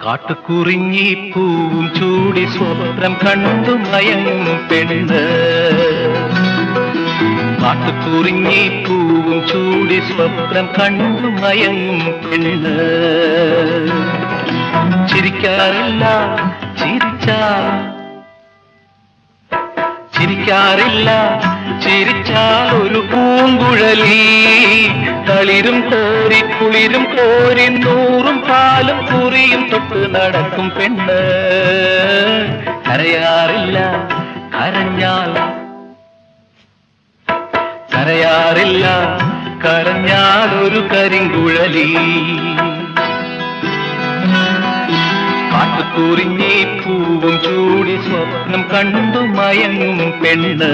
കാട്ടുകുറിഞ്ഞി പൂവും ചൂടി സ്വപ്നം കണ്ടു മയങ്ങും പെണ്ണ്. കാട്ടുകുറിഞ്ഞി പൂവും ചൂടി സ്വപ്നം കണ്ടു മയങ്ങും പെണ്ണ്. ചിരിക്കാറില്ല ചിരിക്കാറില്ല ചിരിച്ചാൽ ഒരു പൂങ്കുഴലി. തളിരും കോരി കുളിരും കോരി നൂറും പാലും കുറിയും തൊട്ട് നടക്കും പെണ്ണ്. കരയാറില്ല കരയാറില്ല കരഞ്ഞാൽ ഒരു കരിങ്കുഴലി. കാട്ടുകുറിഞ്ഞി പൂവും ചൂടി സ്വപ്നം കണ്ടു മയങ്ങും പെണ്ണ്.